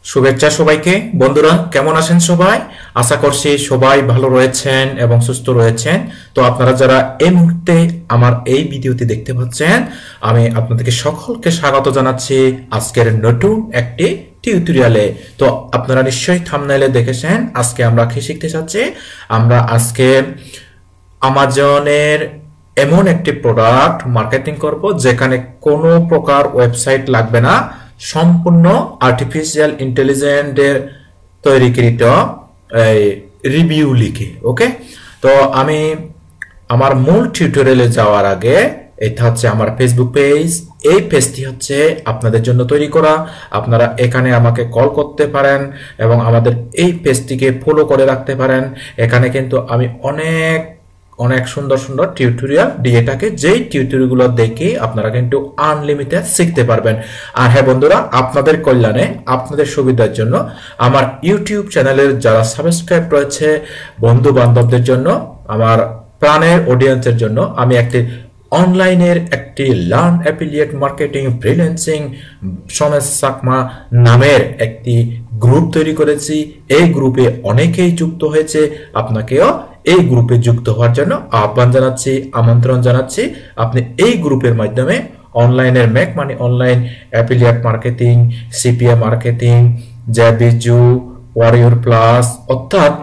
শুভেচ্ছা সবাইকে। বন্ধুরা কেমন আছেন সবাই? আশা করছি সবাই ভালো রয়েছেন এবং সুস্থ রয়েছেন। তো আপনারা যারা এই মুহূর্তে আমার এই ভিডিওটি দেখতে পাচ্ছেন, আমি আপনাদেরকে সকলকে স্বাগত জানাচ্ছি আজকের নতুন একটি টিউটোরিয়ালে। তো আপনারা নিশ্চয়ই থাম্বনেইলে দেখেছেন আজকে আমরা কি শিখতে চাচ্ছি। আমরা আজকে আমাজনের এমন একটি প্রোডাক্ট মার্কেটিং করব যেখানে কোনো প্রকার ওয়েবসাইট লাগবে না, সম্পূর্ণ আর্টিফিশিয়াল ইন্টেলিজেন্সের তৈরিকৃত রিভিউ লিখে। ওকে, তো আমি আমার মূল টিউটোরিয়ালে যাওয়ার আগে, এটা হচ্ছে আমার ফেসবুক পেজ। এই পেজটি হচ্ছে আপনাদের জন্য তৈরি করা। আপনারা এখানে আমাকে কল করতে পারেন এবং আমাদের এই পেজটিকে ফলো করে রাখতে পারেন। এখানে কিন্তু আমি অনেক অনেক সুন্দর সুন্দর টিউটোরিয়াল দিয়ে থাকে, যেই টিউটোরিয়ালগুলো দেখে আপনারা কিন্তু আনলিমিটেড শিখতে পারবেন। আর হ্যাঁ বন্ধুরা, আপনাদের কল্যাণে, আপনাদের সুবিধার জন্য আমার ইউটিউব চ্যানেলের যারা সাবস্ক্রাইব রয়েছে, বন্ধু বান্ধবদের জন্য, আমার প্রাণের অডিয়েন্সের জন্য আমি একটি অনলাইনের একটি লার্ন অ্যাফিলিয়েট মার্কেটিং ফ্রিল্যান্সিং সমেত সাকমা নামের একটি গ্রুপ তৈরি করেছি। এই গ্রুপে অনেকেই যুক্ত হয়েছে। আপনাকেও এই গ্রুপে যুক্ত হওয়ার জন্য আহ্বান জানাচ্ছি, আমন্ত্রণ জানাচ্ছি। আপনি এই গ্রুপের মাধ্যমে অনলাইনের make money online affiliate marketing, CPA marketing, জ্যাবিজু, ওয়ারিয়র প্লাস অর্থাৎ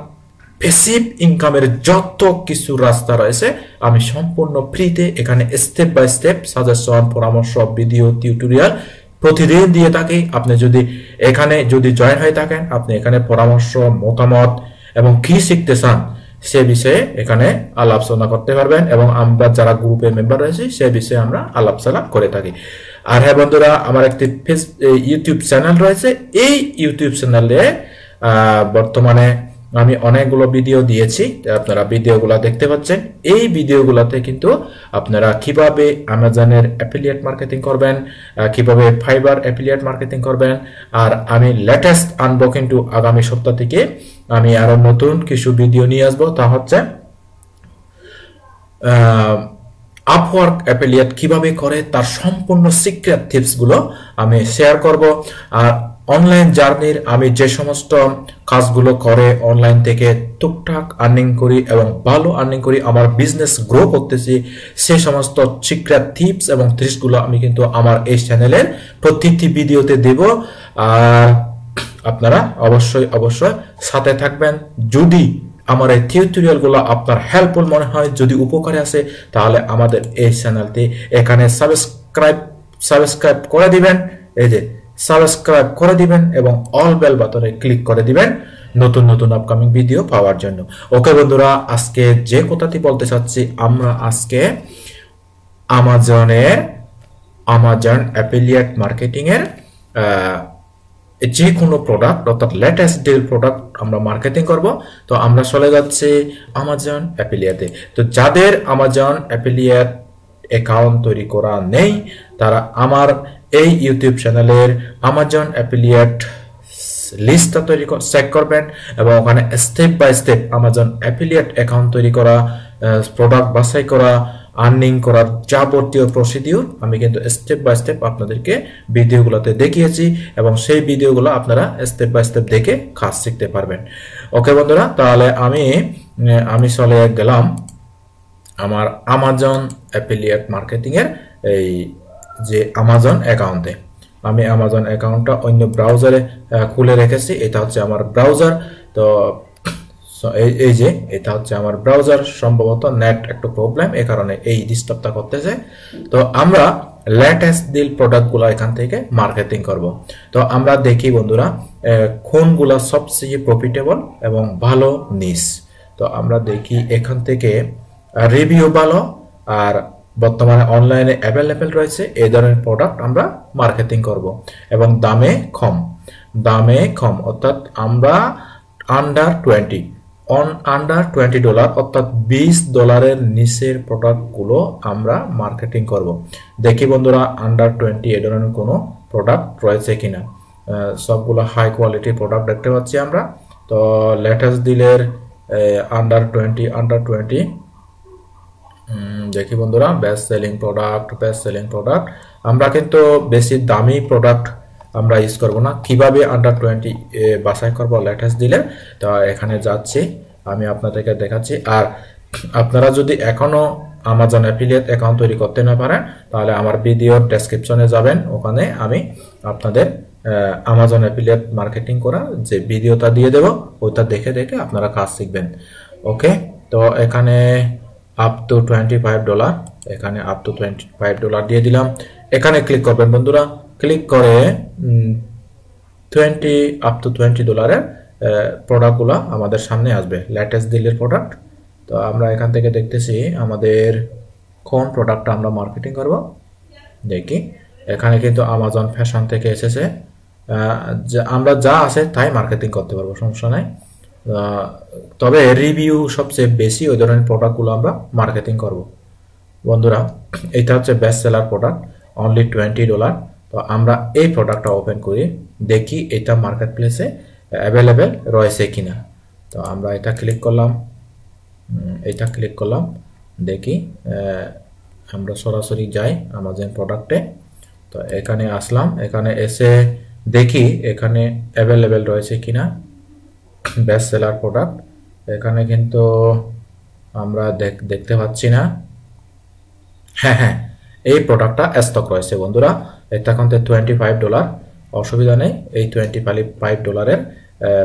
প্যাসিভ ইনকামের যত কিছু রাস্তা রয়েছে আমি সম্পূর্ণ ফ্রিতে এখানে স্টেপ বাই স্টেপ সাজেশন, পরামর্শ, ভিডিও, টিউটোরিয়াল প্রতিদিন দিয়ে থাকি। আপনি যদি এখানে জয়েন হয়ে থাকেন, আপনি এখানে পরামর্শ, মতামত এবং কি শিখতে চান সে বিষয়ে এখানে আলাপ-আলোচনা করতে পারবেন এবং আমরা যারা গ্রুপের মেম্বার রয়েছি সে বিষয়ে আমরা আলাপ-আলোচনা করে থাকি। আর হ্যাঁ বন্ধুরা, আমার একটি ইউটিউব চ্যানেল রয়েছে। এই ইউটিউব চ্যানেলে বর্তমানে আমি অনেকগুলো ভিডিও দিয়েছি, আপনারা ভিডিওগুলো দেখতে পাচ্ছেন। এই ভিডিওগুলোতে কিন্তু আপনারা কিভাবে আমাজনের অ্যাফিলিয়েট মার্কেটিং করবেন, কিভাবে ফাইবার অ্যাফিলিয়েট মার্কেটিং করবেন। আর আমি লেটেস্ট আনবো কিন্তু আগামী সপ্তাহ থেকে আমি আরো নতুন কিছু ভিডিও নিয়ে আসবো। তা হচ্ছে আপওয়ার্ক অ্যাফিলিয়েট কিভাবে করে তার সম্পূর্ণ সিক্রেট টিপস গুলো আমি শেয়ার করব। আর অনলাইন জার্নির আমি যে সমস্ত কাজগুলো করে অনলাইন থেকে টুকটাক আর্নিং করি এবং ভালো আর্নিং করি, আমার বিজনেস গ্রো করতেছি, সে সমস্ত সিক্রেট টিপস এবং ট্রিক্সগুলো আমি কিন্তু আমার এই চ্যানেলের প্রতিটি ভিডিওতে দেব। আর আপনারা অবশ্যই অবশ্যই সাথে থাকবেন। যদি আমার এই টিউটোরিয়ালগুলো আপনার হেল্পফুল মনে হয়, যদি উপকারে আসে, তাহলে আমাদের এই চ্যানেলটি এখানে সাবস্ক্রাইব করে দিবেন। এই যে সাবস্ক্রাইব করে দিবেন এবং অল বেল বাটনে ক্লিক করে দিবেন নতুন নতুন আপকামিং ভিডিও পাওয়ার জন্য। ওকে বন্ধুরা, আজকে যে কথাটি বলতে চাচ্ছি, আমরা আজকে আমাজন অ্যাফিলিয়েট মার্কেটিং এর যে কোনো প্রোডাক্ট অর্থাৎ লেটেস্ট ডিল প্রোডাক্ট আমরা মার্কেটিং করব। তো আমরা চলে যাচ্ছি আমাজন অ্যাফিলিয়েটে। তো যাদের আমাজন অ্যাফিলিয়েট অ্যাকাউন্ট তৈরি করা নেই, তারা আমার এই ইউটিউব চ্যানেলের আমাজন অ্যাফিলিয়েট লিস্টটা চেক করবেন এবং ওখানে step by step Amazon affiliate account তৈরি করা, প্রোডাক্ট বাছাই করা, আর্নিং করার যাবতীয় প্রসিডিউর আমি কিন্তু স্টেপ বাই স্টেপ আপনাদেরকে ভিডিওগুলোতে দেখিয়েছি এবং সেই ভিডিওগুলো আপনারা স্টেপ বাই স্টেপ দেখে কাজ শিখতে পারবেন। ওকে বন্ধুরা, তাহলে আমি চলে গেলাম আমার আমাজন অ্যাফিলিয়েট মার্কেটিং এর এই যে আমাজন অ্যাকাউন্টে। আমি আমাজন অ্যাকাউন্টটা অন্য ব্রাউজারে খুলে রেখেছি। এটা হচ্ছে আমার ব্রাউজার। তো এই যে এটা হচ্ছে আমার ব্রাউজার, সম্ভবত নেট একটু প্রবলেম, এই কারণে এই ডিস্টার্বটা করতেছে। তো আমরা লেটেস্ট ডিল প্রোডাক্টগুলো এখান থেকে মার্কেটিং করব। তো আমরা দেখি বন্ধুরা কোনগুলা সবচেয়ে প্রফিটেবল এবং ভালো নিস। তো আমরা দেখি এখান থেকে রিভিউ ভালো আর বর্তমানে অনলাইনে অ্যাভেলেবেল রয়েছে এই ধরনের প্রোডাক্ট আমরা মার্কেটিং করব এবং দামে কম অর্থাৎ আমরা আন্ডার $20 অর্থাৎ $20 নিচের প্রোডাক্টগুলো আমরা মার্কেটিং করব। দেখি বন্ধুরা আন্ডার 20 এই ধরনের কোনো প্রোডাক্ট রয়েছে কিনা। সবগুলো হাই কোয়ালিটি প্রোডাক্ট দেখতে পাচ্ছি আমরা। তো লেটেস্ট ডিলের আন্ডার 20 দেখি বন্ধুরা বেস্ট সেলিং প্রোডাক্ট। আমরা কিন্তু বেশি দামি প্রোডাক্ট আমরা ইউজ করব না। কিভাবে আন্ডার 20 বাছাই করব লেটেস্ট দিলে, তো এখানে যাচ্ছি, আমি আপনাদেরকে দেখাচ্ছি। আর আপনারা যদি এখনো আমাজন অ্যাফিলিয়েট অ্যাকাউন্ট তৈরি করতে না পারেন, তাহলে আমার ভিডিওর ডেসক্রিপশনে যাবেন, ওখানে আমি আপনাদের আমাজন অ্যাফিলিয়েট মার্কেটিং করা যে ভিডিওটা দিয়ে দেব, ওটা দেখে দেখে আপনারা কাজ শিখবেন। ওকে, তো এখানে আপ টু $25, এখানে আপ টু $25 দিয়ে দিলাম। এখানে ক্লিক করবেন বন্ধুরা, ক্লিক করে আপ টু $20 প্রোডাক্টগুলো আমাদের সামনে আসবে, লেটেস্ট দিলের প্রোডাক্ট। তো আমরা এখান থেকে দেখতেছি আমাদের কোন প্রোডাক্টটা আমরা মার্কেটিং করব। দেখি এখানে কিন্তু আমাজন ফ্যাশন থেকে এসেছে, আমরা যা আছে তাই মার্কেটিং করতে পারবো, সমস্যা নাই। তবে রিভিউ সবচেয়ে বেশি ওই ধরনের প্রোডাক্টগুলো আমরা মার্কেটিং করব বন্ধুরা। এটা হচ্ছে বেস্ট সেলার প্রোডাক্ট, অনলি $20। তো আমরা এই প্রোডাক্টটা ওপেন করি, দেখি এটা মার্কেট প্লেসে অ্যাভেলেবেল রয়েছে কিনা। তো আমরা এটা ক্লিক করলাম, দেখি আমরা সরাসরি যাই আমাজন প্রোডাক্টে। তো এখানে আসলাম, এখানে এসে দেখি এখানে অ্যাভেলেবেল রয়েছে কিনা বেস্ট সেলার প্রোডাক্ট। এখানে কিন্তু আমরা দেখতে পাচ্ছি না। হ্যাঁ, এই প্রোডাক্টটা স্টক রয়েছে বন্ধুরা, এটা এখন $25, অসুবিধা নেই। এই $25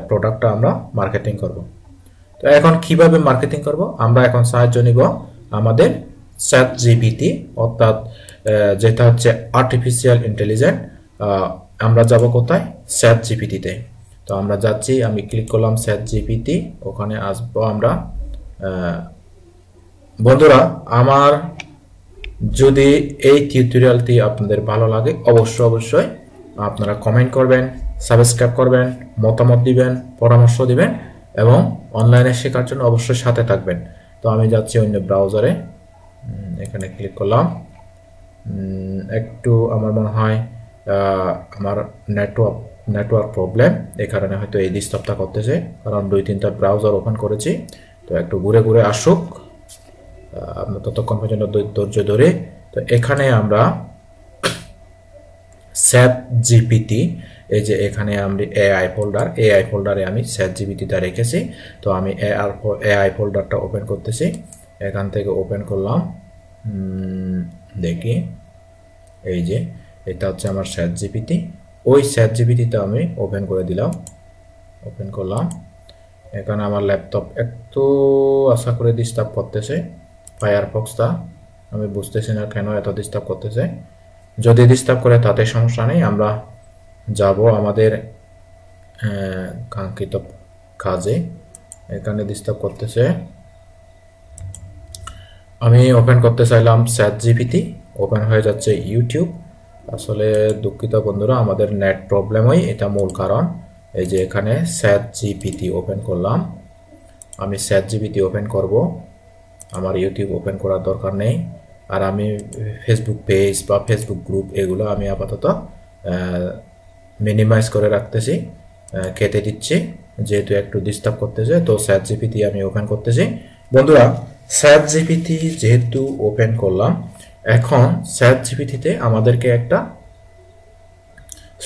প্রোডাক্টটা আমরা মার্কেটিং করব। তো এখন কিভাবে মার্কেটিং করব, আমরা এখন সাহায্য নিব আমাদের ChatGPT, অর্থাৎ যেটা হচ্ছে আর্টিফিশিয়াল ইন্টেলিজেন্স। আমরা যাব কোথায়, ChatGPT-তে। তো আমরা যাচ্ছি, আমি ক্লিক করলাম ChatGPT, ওখানে আসবো আমরা। বন্ধুরা, আমার যদি এই টিউটোরিয়ালটি আপনাদের ভালো লাগে, অবশ্যই আপনারা কমেন্ট করবেন, সাবস্ক্রাইব করবেন, মতামত দিবেন, পরামর্শ দিবেন এবং অনলাইনে শেখার জন্য অবশ্যই সাথে থাকবেন। তো আমি যাচ্ছি অন্য ব্রাউজারে, এখানে ক্লিক করলাম। একটু আমার মনে হয় আমার নেটওয়ার্ক প্রবলেম, এই কারণে হয়তো এই ডিস্টার্বটা করতেছে, কারণ 2-3টা ব্রাউজার ওপেন করেছি। তো একটু ঘুরে আসুক, আপনার ততক্ষণ পর্যন্ত ধৈর্য ধরে। তো এখানে আমরা ChatGPT, এই যে এখানে আমি AI ফোল্ডারে আমি ChatGPT-টা রেখেছি। তো আমি AI ফোল্ডারটা ওপেন করতেছি, এখান থেকে ওপেন করলাম। দেখি এই যে এটা হচ্ছে আমার ChatGPT, ওই ChatGPT-টা আমি ওপেন করে দিলাম, ওপেন করলাম। এখানে আমার ল্যাপটপ একটু আশা করে ডিস্টার্ব করতেছে, ফায়ারফক্সটা আমি বুঝতেছি না কেন এত ডিস্টার্ব করতেছে। যদি ডিস্টার্ব করে তাতে সমস্যা নেই, আমরা যাব আমাদের কাঙ্ক্ষিত কাজে। এখানে ডিস্টার্ব করতেছে, আমি ওপেন করতে চাইলাম ChatGPT, ওপেন হয়ে যাচ্ছে ইউটিউব। আসলে দুঃখিত বন্ধুরা, আমাদের নেট প্রবলেমই এটা মূল কারণ। এই যে এখানে ChatGPT ওপেন করলাম, আমি ChatGPT ওপেন করব, আমার ইউটিউব ওপেন করার দরকার নেই। আর আমি ফেসবুক পেজ বা ফেসবুক গ্রুপ এগুলো আমি আপাতত মিনিমাইজ করে রাখতেছি, কেটে দিচ্ছি, যেহেতু একটু ডিস্টার্ব করতেছে। তো ChatGPT আমি ওপেন করতেছি বন্ধুরা। ChatGPT যেহেতু ওপেন করলাম, এখন ChatGPT-তে আমাদেরকে একটা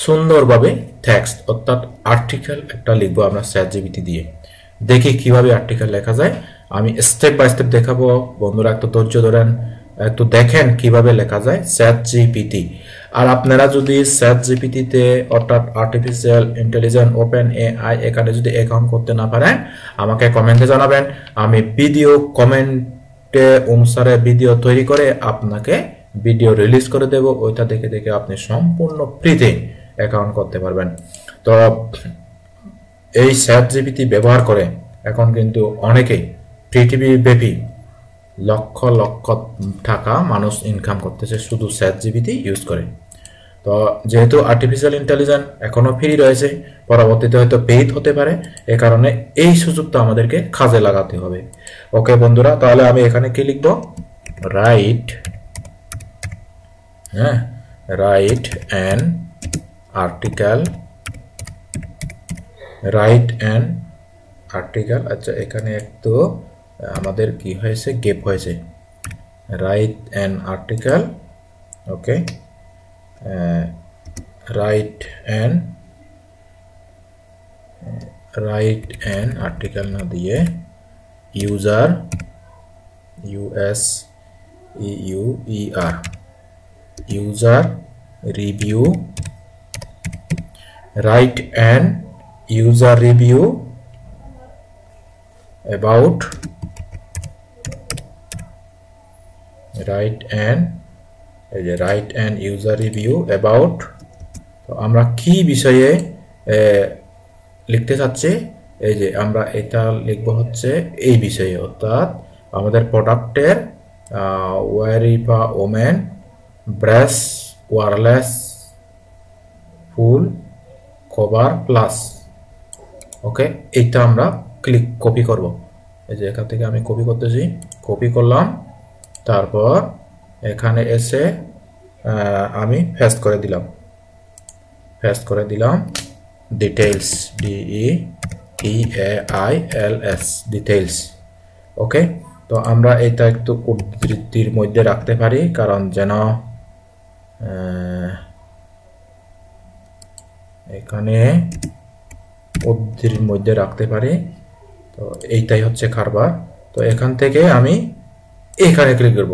সুন্দরভাবে টেক্সট অর্থাৎ আর্টিকেল একটা লিখবো আমরা ChatGPT দিয়ে। দেখি কিভাবে আর্টিকেল লেখা যায়, আমি স্টেপ বাই স্টেপ দেখাবো বন্ধুরা, একটু ধৈর্য ধরেন, একটু দেখেন কিভাবে লেখা যায় ChatGPT। আর আপনারা যদি ChatGPT-তে অর্থাৎ আর্টিফিশিয়াল ইন্টেলিজেন্স ওপেন AI এখানে যদি অ্যাকাউন্ট করতে না পারেন, আমাকে কমেন্টে জানাবেন, আমি ভিডিও কমেন্টে অনুসারে ভিডিও তৈরি করে আপনাকে ভিডিও রিলিজ করে দেব, ওইটা দেখে দেখে আপনি সম্পূর্ণ ফ্রিতে অ্যাকাউন্ট করতে পারবেন। তো এই ChatGPT ব্যবহার করে এখন কিন্তু অনেকেই পৃথিবীব্যাপী লক্ষ লক্ষ টাকা মানুষ ইনকাম করতেছে শুধু ChatGPT ইউজ করে। তো যেহেতু আর্টিফিশিয়াল ইন্টেলিজেন্স এখনো ফ্রি রয়েছে, পরবর্তীতে হয়তো পেইড হতে পারে, এই কারণে এই সুযোগটা আমাদেরকে কাজে লাগাতে হবে। ওকে বন্ধুরা, তাহলে আমি এখানে কি লিখবো, রাইট অ্যান আর্টিকেল, আচ্ছা এখানে একটু আমাদের কি হয়েছে, গ্যাপ হয়েছে, write an article. Okay, write an article না দিয়ে user user review, write an user review about write an user review about তো আমরা কি বিষয়ে লিখতে চাচ্ছি এই যে আমরা এটা লিখব হচ্ছে এই বিষয়ে অর্থাৎ আমাদের প্রোডাক্টের ওয়ারিপা women bras wireless full cover plus okay এটা আমরা ক্লিক কপি করব এই যে এখান থেকে আমি কপি করতেছি কপি করলাম তারপর এখানে এসে আমি পেস্ট করে দিলাম ডিটেইলস DETAILS ডিটেইলস ওকে তো আমরা এটা একটু উদ্ধৃতির মধ্যে রাখতে পারি কারণ যেন এখানে উদ্ধৃতির মধ্যে রাখতে পারি তো এইটাই হচ্ছে কারবার তো এখান থেকে আমি এখানে ক্লিক করব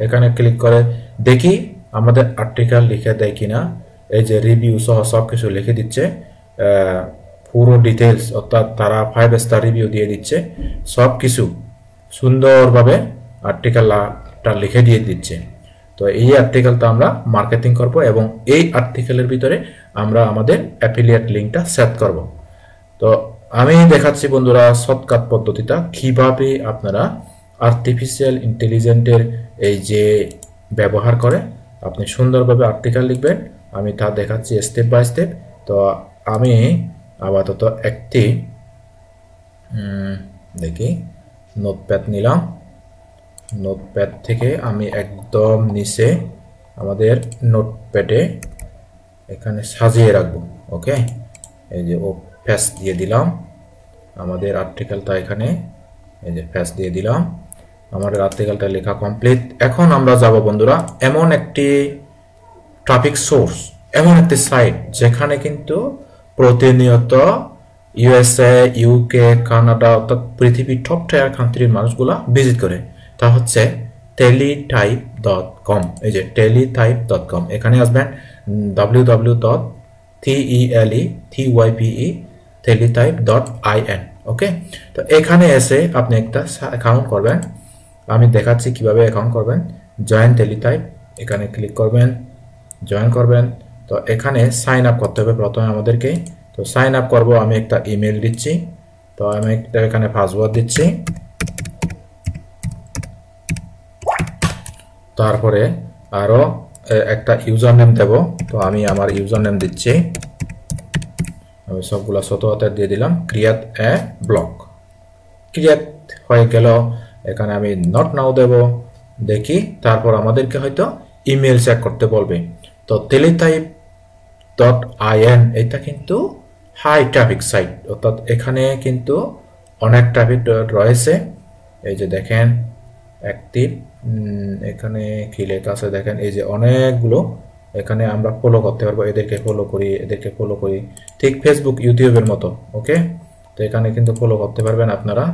এখানে ক্লিক করে দেখি আমাদের আর্টিকেল লিখে দেয় কিনা এই যে রিভিউ সহ সবকিছু লিখে দিচ্ছে পুরো ডিটেইলস অর্থাৎ তারা 5 স্টার রিভিউ দিয়ে দিচ্ছে সবকিছু সুন্দরভাবে আর্টিকেলটা লিখে দিয়ে দিচ্ছে তো এই আর্টিকেলটা আমরা মার্কেটিং করব এবং এই আর্টিকেলের ভিতরে আমরা আমাদের অ্যাফিলিয়েট লিংকটা সেট করব তো আমি দেখাচ্ছি বন্ধুরা শর্টকাট পদ্ধতিটা কিভাবে আপনারা আর্টিফিশিয়াল ইন্টেলিজেন্সের এই যে ব্যবহার করে আপনি সুন্দরভাবে আর্টিকেল লিখবেন আমি তা দেখাচ্ছি স্টেপ বাই স্টেপ তো আমি আপাতত একটি দেখি নোটপ্যাড নিলাম নোটপ্যাড থেকে আমি একদম নিচে আমাদের নোটপ্যাডে এখানে সাজিয়ে রাখবো ওকে এই যে ও পেস্ট দিয়ে দিলাম আমাদের আর্টিকেলটা এখানে এই যে পেস্ট দিয়ে দিলাম আমাদের আর্টিকেলটা লেখা কমপ্লিট এখন আমরা যাব বন্ধুরা এমন একটি ট্রাফিক সোর্স এমন একটি সাইট যেখানে কিন্তু প্রতিনিয়ত ইউএসএ ইউকে কানাডা অর্থাৎ পৃথিবীর টপ টায়ার কান্ট্রির মানুষগুলা ভিজিট করে তা হচ্ছে teletype.com এই যে teletype.com এখানে আসবেন www.teletype.in ওকে তো এখানে এসে আপনি একটা অ্যাকাউন্ট করবেন আমি দেখাচ্ছি কিভাবে অ্যাকাউন্ট করবেন জয়েন টেলিটাইপ এখানে ক্লিক করবেন জয়েন করবেন তো এখানে সাইন আপ করতে হবে প্রথমে আমাদেরকে তো সাইন আপ করব আমি একটা ইমেল দিচ্ছি তো আমি একটা এখানে পাসওয়ার্ড দিচ্ছি তারপরে আরো একটা ইউজার নেম দেব তো আমি আমার ইউজার নেম দিচ্ছি আমি সবগুলা ছোট হাতে দিয়ে দিলাম ক্রিয়েট এ ব্লক ক্রিয়েট হয়ে গেল এখানে আমি নট নাও দেব দেখি তারপর আমাদেরকে হয়তো ইমেল চেক করতে বলবে তো teletype.in এটা কিন্তু হাই ট্রাফিক সাইট অর্থাৎ এখানে কিন্তু অনেক ট্রাফিক রয়েছে এই যে দেখেন অ্যাক্টিভ এখানে কি লেখা আছে দেখেন এই যে অনেকগুলো এখানে আমরা ফলো করতে পারবো এদেরকে ফলো করি ঠিক ফেসবুক ইউটিউবের মতো ওকে তো এখানে কিন্তু ফলো করতে পারবেন আপনারা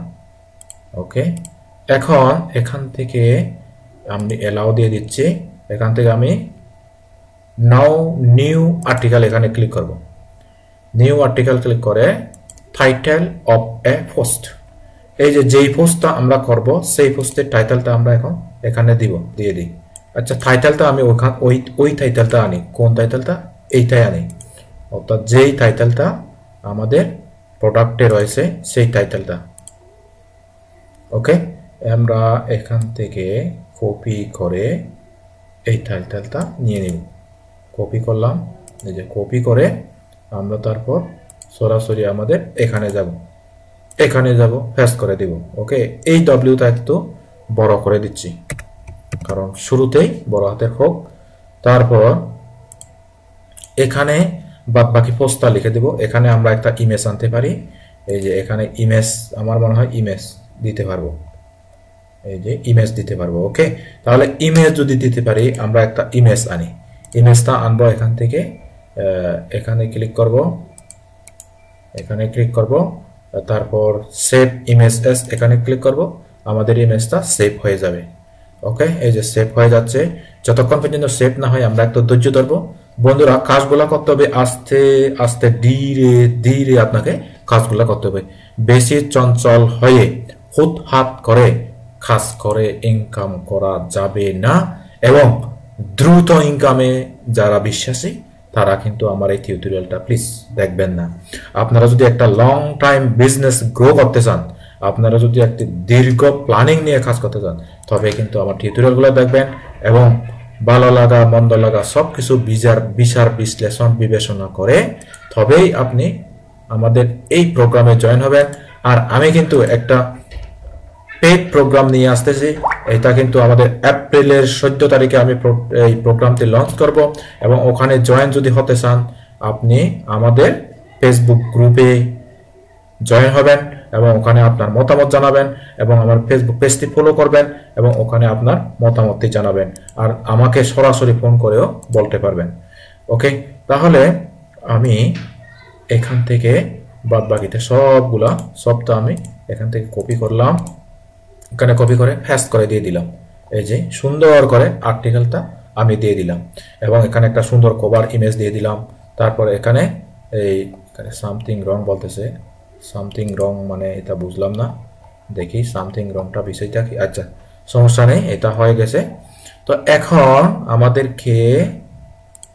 ওকে এখন এখান থেকে আমি এলাও দিয়ে দিচ্ছি এখান থেকে আমি নাও নিউ আর্টিকেল এখানে ক্লিক করব নিউ আর্টিকেল ক্লিক করে টাইটেল অফ এ পোস্ট এই যে যেই পোস্টটা আমরা করব সেই পোস্টের টাইটেলটা আমরা এখন এখানে দিয়ে দিই আচ্ছা টাইটেলটা আমি ওই টাইটেলটা আনি কোন টাইটেলটা এইটাই আনি অর্থাৎ যেই টাইটেলটা আমাদের প্রোডাক্টে রয়েছে সেই টাইটেলটা ওকে আমরা এখান থেকে কপি করে এই টাইটেলটা নিয়ে নিব কপি করলাম এই যে কপি করে আমরা তারপর সরাসরি আমাদের এখানে যাব পেস্ট করে দিব ওকে এই ডব্লিউটা একটু বড় করে দিচ্ছি কারণ শুরুতেই বড় হাতের হোক তারপর এখানে বাকি পোস্টটা লিখে দেব এখানে আমরা একটা ইমেজ আনতে পারি এই যে এখানে ইমেজ আমার মনে হয় ইমেজ দিতে পারবো এই যে ইমেজ দিতে পারবো ওকে তাহলে ইমেজ যদি দিতে পারি আমরা একটা ইমেজ আনি ইমেজটা আনবো এখান থেকে এখানে ক্লিক করব, তারপর সেভ ইমেজ এস এখানে ক্লিক করব, আমাদের ইমেজটা সেভ হয়ে যাবে। ওকে, এই যে সেভ হয়ে যাচ্ছে। যতক্ষণ পর্যন্ত সেভ না হয় আমরা একটু ধৈর্য ধরবো। বন্ধুরা, কাজগুলা করতে হবে আস্তে আস্তে, ধীরে ধীরে আপনাকে কাজগুলা করতে হবে। বেশি চঞ্চল হয়ে হুটহাট করে কাজ করে ইনকাম করা যাবে না। এবং দ্রুত ইনকামে যারা বিশ্বাসী তারা কিন্তু আমার এই টিউটোরিয়ালটা প্লিজ দেখবেন না। আপনারা যদি একটা লং টাইম বিজনেস গ্রো করতে চান, আপনারা যদি একটি দীর্ঘ প্ল্যানিং নিয়ে কাজ করতে চান, তবে কিন্তু আমার টিউটোরিয়ালগুলো দেখবেন এবং ভালো লাগা মন্দ লাগা সবকিছু বিচার বিশ্লেষণ বিবেচনা করে তবেই আপনি আমাদের এই প্রোগ্রামে জয়েন হবেন। আর আমি কিন্তু একটা পেড প্রোগ্রাম নিয়ে আসতেছি। এটা কিন্তু আমাদের এপ্রিলের 14 তারিখে আমি এই প্রোগ্রামটি লঞ্চ করব এবং ওখানে জয়েন যদি হতে চান আপনি আমাদের ফেসবুক গ্রুপে জয়েন হবেন এবং ওখানে আপনার মতামত জানাবেন এবং আমার ফেসবুক পেজটি ফলো করবেন এবং ওখানে আপনার মতামতটি জানাবেন আর আমাকে সরাসরি ফোন করেও বলতে পারবেন। ওকে, তাহলে আমি এখান থেকে বাদবাকিতে সবটা আমি এখান থেকে কপি করলাম, এখানে কপি করে পেস্ট করে দিয়ে দিলাম। এই যে সুন্দর করে আর্টিকেলটা আমি দিয়ে দিলাম এবং এখানে একটা সুন্দর কভার ইমেজ দিয়ে দিলাম। তারপরে এখানে সামথিং রং বলতেছে, সামথিং রং মানে এটা বুঝলাম না, দেখি সামথিং রংটা বিষয়টা কি। আচ্ছা, সমস্যা নেই, এটা হয়ে গেছে। তো এখন আমাদেরকে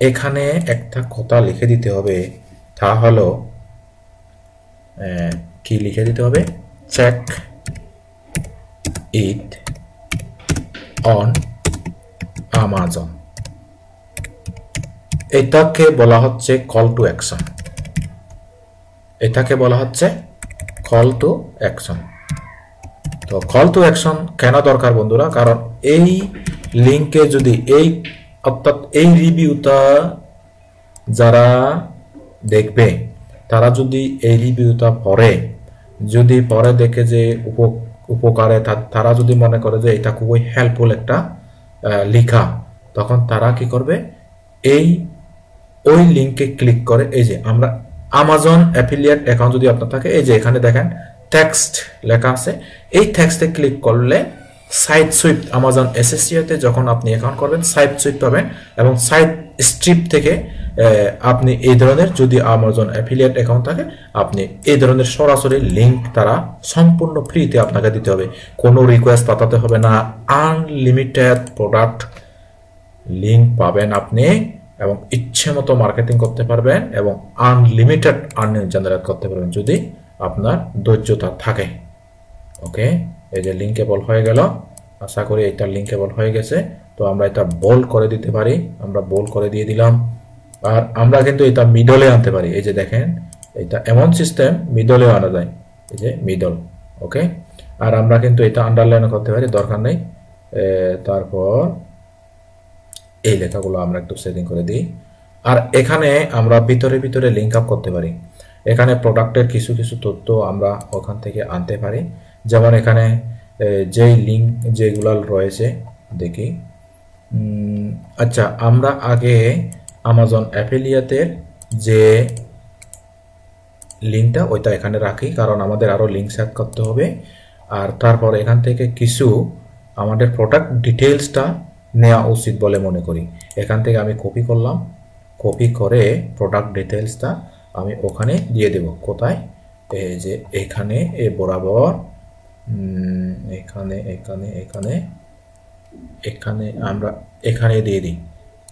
এখানে একটা কথা লিখে দিতে হবে, তা হলো কি লিখে দিতে হবে, চেক ইট অন আমাজন। এটাকে বলা হচ্ছে কল টু অ্যাকশন, এটাকে বলা হচ্ছে কল টু অ্যাকশন। তো কল টু অ্যাকশন কেন দরকার বন্ধুরা? কারণ এই লিঙ্কে যদি অর্থাৎ এই রিভিউটা যারা দেখবে তারা যদি এই রিভিউটা পড়ে, যদি পরে দেখে যে উপকারে, তারা যদি মনে করে যে এটা খুবই হেল্পফুল একটা লেখা, তখন তারা কি করবে, ওই লিঙ্কে ক্লিক করে, এই যে আমরা আমাজন অ্যাফিলিয়েট অ্যাকাউন্ট যদি আপনার থাকে, এই যে এখানে দেখেন টেক্সট লেখা আছে, এই টেক্সটে ক্লিক করলে সাইট সুইপ আমাজন এসএসইতে যখন আপনি অ্যাকাউন্ট করবেন সাইট সুইপ পাবেন এবং সাইট স্ট্রিপ থেকে আপনি এই ধরনের যদি আমাজন অ্যাফিলিয়েট অ্যাকাউন্ট থাকে আপনি এই ধরনের সরাসরি লিঙ্ক তারা সম্পূর্ণ ফ্রিতে আপনাকে দিতে হবে, কোনো রিকোয়েস্ট পাঠাতে হবে না। আনলিমিটেড প্রোডাক্ট লিঙ্ক পাবেন আপনি এবং ইচ্ছে মতো মার্কেটিং করতে পারবেন এবং আনলিমিটেড আর্নিং জেনারেট করতে পারবেন যদি আপনার ধৈর্যতা থাকে। ওকে, এই যে লিঙ্কেবল হয়ে গেল, আশা করি এটা লিঙ্কেবল হয়ে গেছে। তো আমরা এটা বোল্ড করে দিতে পারি, আমরা বোল্ড করে দিয়ে দিলাম। আর আমরা কিন্তু এটা মিডলে আনতে পারি, এই যে দেখেন এটা এমন সিস্টেম মিডলেও আনা যায়, এই যে মিডল। ওকে, আর আমরা কিন্তু এটা আন্ডারলাইন করতে পারি, দরকার নেই। তারপর এই লেখাগুলো আমরা একটু সেটিং করে দিই। আর এখানে আমরা ভিতরে লিঙ্ক আপ করতে পারি, এখানে প্রোডাক্টের কিছু তথ্য আমরা ওখান থেকে আনতে পারি। যেমন এখানে যেই লিঙ্ক যেগুলো রয়েছে দেখি। আচ্ছা, আমরা আগে আমাজন অ্যাফিলিয়েটের যে লিঙ্কটা ওইটা এখানে রাখি, কারণ আমাদের আরো লিঙ্ক সেট করতে হবে। আর তারপর এখান থেকে কিছু আমাদের প্রোডাক্ট ডিটেইলসটা নেওয়া উচিত বলে মনে করি। এখান থেকে আমি কপি করলাম, কপি করে প্রোডাক্ট ডিটেইলসটা আমি ওখানে দিয়ে দেব। কোথায়? এই যে এখানে বরাবর, এখানে আমরা এখানে দিয়ে দিই,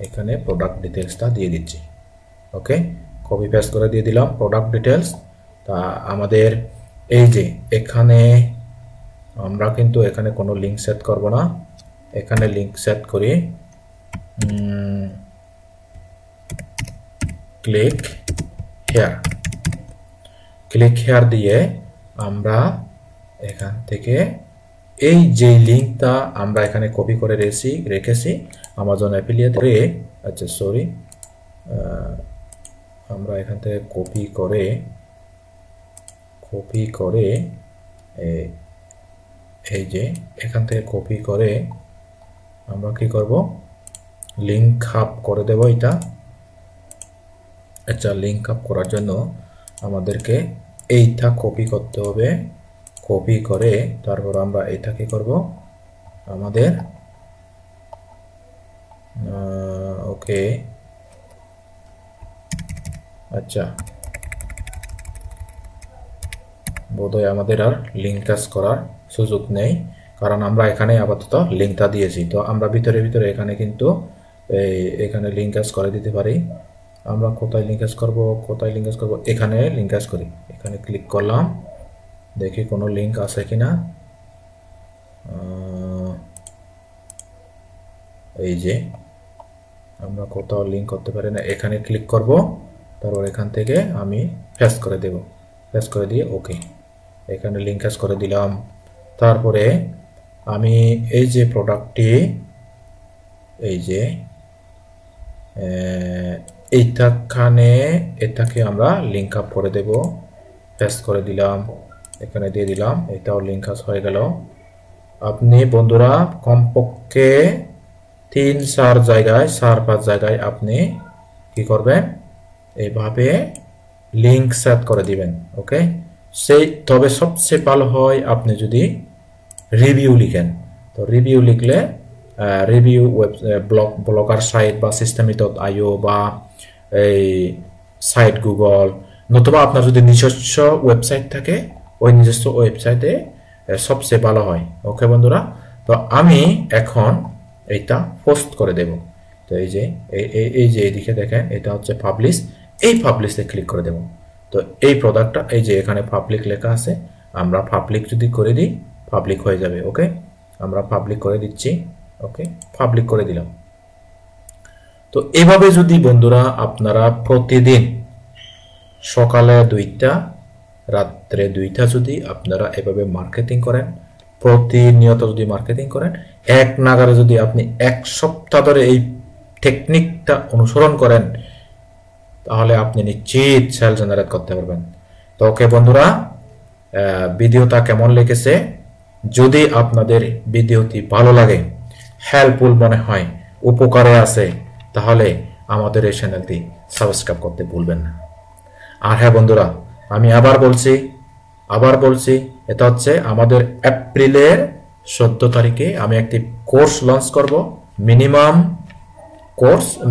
এখানে প্রোডাক্ট ডিটেইলসটা দিয়ে দিচ্ছি। ওকে, কপি পেস্ট করে দিয়ে দিলাম প্রোডাক্ট ডিটেইলস। তা আমাদের এই যে এখানে আমরা কিন্তু এখানে কোনো লিঙ্ক সেট করব না, এখানে লিঙ্ক সেট করি ক্লিক হেয়ার দিয়ে আমরা এখান থেকে এই যে লিঙ্কটা আমরা এখানে কপি করে রেখেছি আমাজন অ্যাফিলিয়েট করে, আচ্ছা সরি, আমরা এখান থেকে কপি করে এই যে এখান থেকে কপি করে আমরা কি করব, লিঙ্ক আপ করে দেব। এটা আচ্ছা, লিঙ্ক আপ করার জন্য আমাদেরকে এইটা কপি করতে হবে। কপি করে তারপর আমরা এটা কি করব, আমাদের ওকে, আচ্ছা বোধহয় আমাদের আর লিঙ্ক কাজ করার সুযোগ নেই, কারণ আমরা এখানে আপাতত লিঙ্কটা দিয়েছি। তো আমরা ভিতরে এখানে কিন্তু এখানে লিঙ্ক কাজ করে দিতে পারি। আমরা কোথায় লিঙ্ক কাজ করব, এখানে লিঙ্ক কাজ করি। এখানে ক্লিক করলাম, দেখি কোনো লিঙ্ক আছে কিনা। এই যে আমরা কোথাও লিঙ্ক করতে পারি না, এখানে ক্লিক করব, তারপর এখান থেকে আমি পেস্ট করে দেব। পেস্ট করে দিয়ে ওকে, এখানে লিঙ্ক কাজ করে দিলাম। তারপরে আমি এই যে প্রোডাক্টটি, এই যে এইখানে এটাকে আমরা লিঙ্ক আপ করে দেব। পেস্ট করে দিলাম, এখানে দিয়ে দিলাম, এটাও লিঙ্ক কাজ হয়ে গেল। আপনি বন্ধুরা কমপক্ষে 3-4 জায়গায় 4-5 জায়গায় আপনি কি করবেন, এইভাবে লিঙ্ক সেট করে দিবেন। ওকে, তবে সবচেয়ে ভালো হয় আপনি যদি রিভিউ লিখেন। তো রিভিউ লিখলে রিভিউ ব্লগার সাইট বা systemi.io বা এই সাইট গুগল, নতুবা আপনার যদি নিজস্ব ওয়েবসাইট থাকে ওই নিজস্ব ওয়েবসাইটে সবচেয়ে ভালো হয়। ওকে বন্ধুরা, তো আমি এখন এইটা পোস্ট করে দেব। তো এই যে এইদিকে দেখেন, এটা হচ্ছে পাবলিশ, এই পাবলিশে ক্লিক করে দেব। তো এই প্রোডাক্টটা এই যে এখানে পাবলিক লেখা আছে, আমরা পাবলিক যদি করে দিই পাবলিক হয়ে যাবে। ওকে, আমরা পাবলিক করে দিচ্ছি। ওকে, পাবলিক করে দিলাম। তো এভাবে যদি বন্ধুরা আপনারা প্রতিদিন সকালে 2টা রাত্রে 2টা যদি আপনারা এভাবে মার্কেটিং করেন, প্রতিনিয়ত যদি মার্কেটিং করেন, এক নাগারে যদি আপনি 1 সপ্তাহ ধরে এই টেকনিকটা অনুসরণ করেন, তাহলে আপনি নিশ্চিত সেল জেনারেট করতে পারবেন। তো ওকে বন্ধুরা, ভিডিওটা কেমন লেগেছে? যদি আপনাদের ভিডিওটি ভালো লাগে, হেল্পফুল মনে হয়, উপকারে আছে, তাহলে আমাদের এই চ্যানেলটি সাবস্ক্রাইব করতে ভুলবেন না। আর হ্যাঁ বন্ধুরা, আমি আবার বলছি, এটা হচ্ছে আমাদের এপ্রিলের 14 তারিখে আমি একটি কোর্স লঞ্চ করব,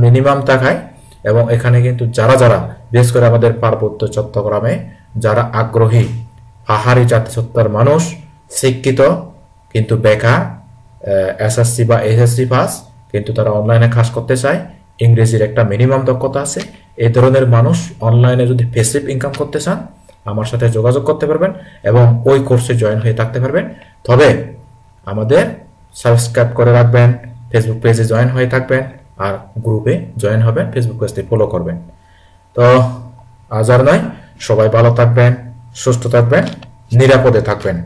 মিনিমাম টাকায়। এবং এখানে কিন্তু যারা বিশেষ করে আমাদের পার্বত্য চট্টগ্রামে যারা আগ্রহী, পাহাড়ি জাতিসত্তার মানুষ, শিক্ষিত কিন্তু বেকার, এসএসসি বা এসএসসি পাস, কিন্তু তারা অনলাইনে কাজ করতে চায়, ইংরেজির একটা মিনিমাম দক্ষতা আছে, এই ধরনের মানুষ অনলাইনে যদি প্যাসিভ ইনকাম করতে চান, আমার সাথে যোগাযোগ করতে পারবেন এবং ওই কোর্সে জয়েন হয়ে থাকতে পারবেন। তবে আমাদের সাবস্ক্রাইব করে রাখবেন, ফেসবুক পেজে জয়েন হয়ে থাকবেন, আর গ্রুপে জয়েন হবেন, ফেসবুক পেজটি ফলো করবেন। তো আজ আর নয়, সবাই ভালো থাকবেন, সুস্থ থাকবেন, নিরাপদে থাকবেন।